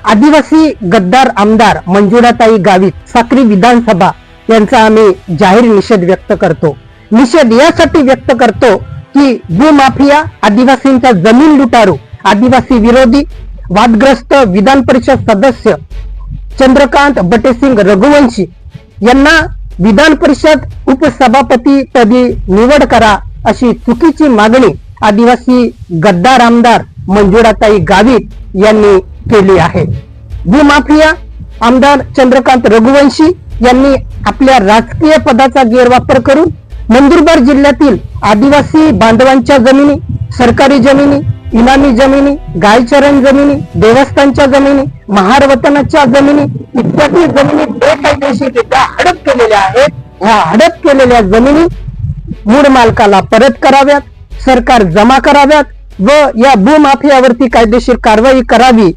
आदिवासी गद्दार आमदार मंजुळाताई गावित साक्री विधानसभा यांचा आम्ही जाहीर निषेध व्यक्त करतो। निषेध यासाठी व्यक्त करतो की भूमाफिया, आदिवासींचा जमीन लुटारू, आदिवासी विरोधी वादग्रस्त विधान परिषद सदस्य चंद्रकांत बटेसिंग रघुवंशी यांना विधान परिषद उपसभापती पदी निवड करा अशी चुकीची मागणी आदिवासी गद्दार आमदार मंजुळाताई गावित यांनी केली आहे। भूमाफिया आमदार चंद्रकांत रघुवंशी यांनी आपल्या राजकीय पदाचा गैरवापर करून नंदुरबार जिल्ह्यातील आदिवासी बांधवांच्या जमिनी, सरकारी जमिनी, इनामी जमिनी, गायचरण जमिनी, देवस्थानच्या जमिनी, महार वतनाच्या जमिनी इत्यादी जमिनी बेकायदेशीररित्या हडप केलेल्या आहेत। ह्या हडप केलेल्या जमिनी मूळ मालकाला परत कराव्यात, सरकार जमा कराव्यात व या भूमाफियावरती कायदेशीर कारवाई करावी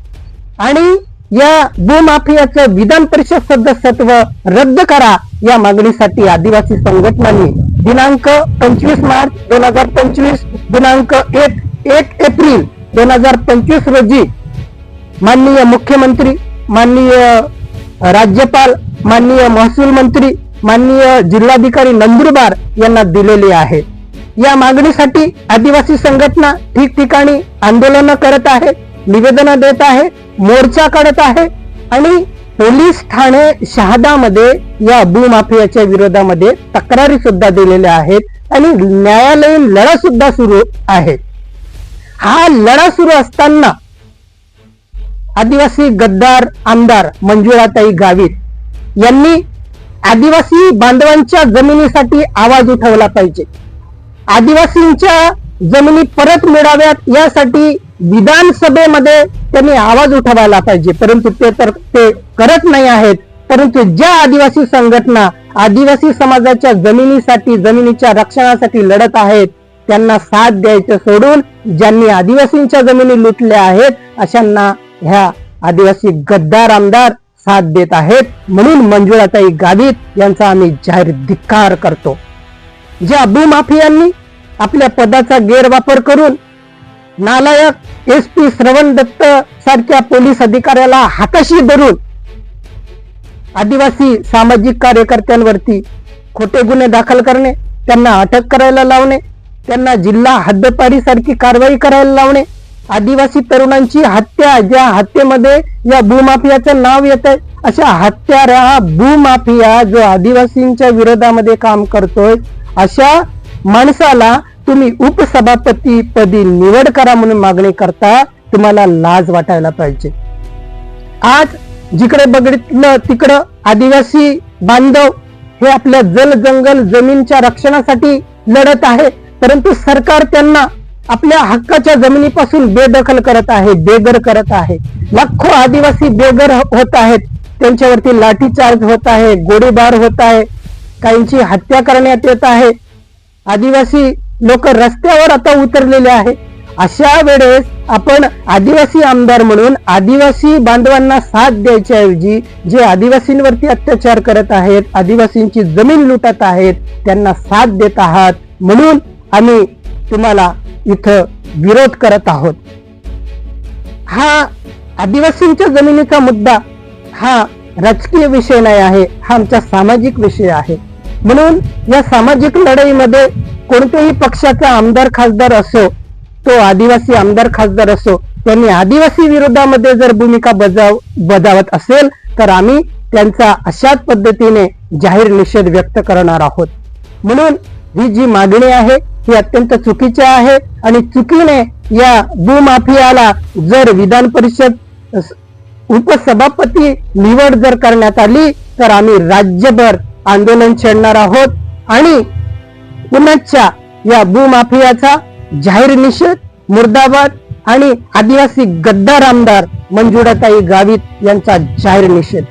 आणि या भूमाफियाचं विधान परिषद सदस्यत्व रद्द करा या मागणीसाठी आदिवासी संघटनांनी दिनांक 25 मार्च 2025 दिनांक 1 एप्रिल 2025 रोजी माननीय मुख्यमंत्री, माननीय राज्यपाल, माननीय महसूल मंत्री, माननीय जिल्हाधिकारी नंदुरबार यांना दिलेली आहे। या मागणीसाठी आदिवासी संघटना ठिकठिकाणी आंदोलन करत आहे, निवेदन देत आहे, मोर्चा काढत आहे आणि पोलीस ठाणे शहादामध्ये या भूमाफियाच्या विरोधामध्ये तक्रारी सुद्धा दिलेल्या आहेत आणि न्यायालयीन लढा सुद्धा सुरू आहे। हा लढा सुरू असताना आदिवासी गद्दार आमदार मंजुळाताई गावित यांनी आदिवासी बांधवांच्या जमिनीसाठी आवाज उठवला पाहिजे। आदिवासींच्या जमिनी परत मिळाव्यात यासाठी विधानसभेमध्ये त्यांनी आवाज उठवायला पाहिजे, परंतु ते करत नाही आहेत। परंतु ज्या आदिवासी संघटना आदिवासी समाजाच्या जमिनीसाठी, जमिनीच्या रक्षणासाठी लढत आहेत त्यांना साथ द्यायचं सोडून ज्यांनी आदिवासींच्या जमिनी लुटल्या आहेत अशांना ह्या आदिवासी गद्दार आमदार साथ देत आहेत। म्हणून मंजुळाताई गावित यांचा आम्ही जाहीर धिक्कार करतो। ज्या भूमाफियांनी आपल्या पदाचा गैरवापर करून नालायक SP श्रवण दत्त सारख्या पोलीस अधिकाऱ्याला हाताशी धरून आदिवासी सामाजिक कार्यकर्त्यांवरती खोटे गुन्हे दाखल करणे, त्यांना अटक करायला लावणे, त्यांना जिल्हा हद्दपारी सारखी कारवाई करायला लावणे, आदिवासी तरुणांची हत्या, ज्या हत्येमध्ये या भूमाफियाचं नाव येत आहे अशा हत्यारा भूमाफिया जो आदिवासींच्या विरोधामध्ये काम करतोय अशा माणसाला तुम्ही उपसभापती पदी निवड करा म्हणून मागणी करता, तुम्हाला लाज वाटायला पाहिजे। आज जिकडे बघितलं तिकडं आदिवासी बांधव हे आपल्या जल जंगल जमीनच्या रक्षणासाठी लढत आहे, परंतु सरकार त्यांना आपल्या हक्काच्या जमिनीपासून बेदखल करत आहे, बेघर करत आहे। लाखो आदिवासी बेघर होत आहेत, त्यांच्यावरती लाठीचार्ज होत आहे, गोळीबार होत आहे, काहींची हत्या करण्यात येत आहे। आदिवासी लोक रस्त्यावर आता उतरलेले आहे। अशा वेळेस आपण आदिवासी आमदार म्हणून आदिवासी बांधवांना साथ द्यायच्या ऐवजी जे आदिवासींवरती अत्याचार करत आहेत, आदिवासींची जमीन लुटत आहेत त्यांना साथ देत आहात, म्हणून आम्ही तुम्हाला इथं विरोध करत आहोत। हा आदिवासींच्या जमिनीचा मुद्दा हा राजकीय विषय नाही आहे, हा आमचा सामाजिक विषय आहे। म्हणून या सामाजिक लढाईमध्ये कोणत्याही पक्षाचा आमदार खासदार असो, तो आदिवासी आमदार खासदार असो, त्यांनी आदिवासी विरोधामध्ये जर भूमिका बजावत असेल तर आम्ही त्यांचा अशाच पद्धतीने जाहीर निषेध व्यक्त करणार आहोत। म्हणून ही जी मागणी आहे ही अत्यंत चुकीची आहे आणि चुकीने या भूमाफियाला जर विधान परिषद उपसभापती निवड जर करण्यात आली तर आम्ही राज्यभर आंदोलन छेडणार आहोत आणि पुण्याच्या या भूमाफियाचा जाहीर निषेध, मुर्दाबाद आणि आदिवासी गद्दार आमदार मंजुळाताई गावित यांचा जाहीर निषेध।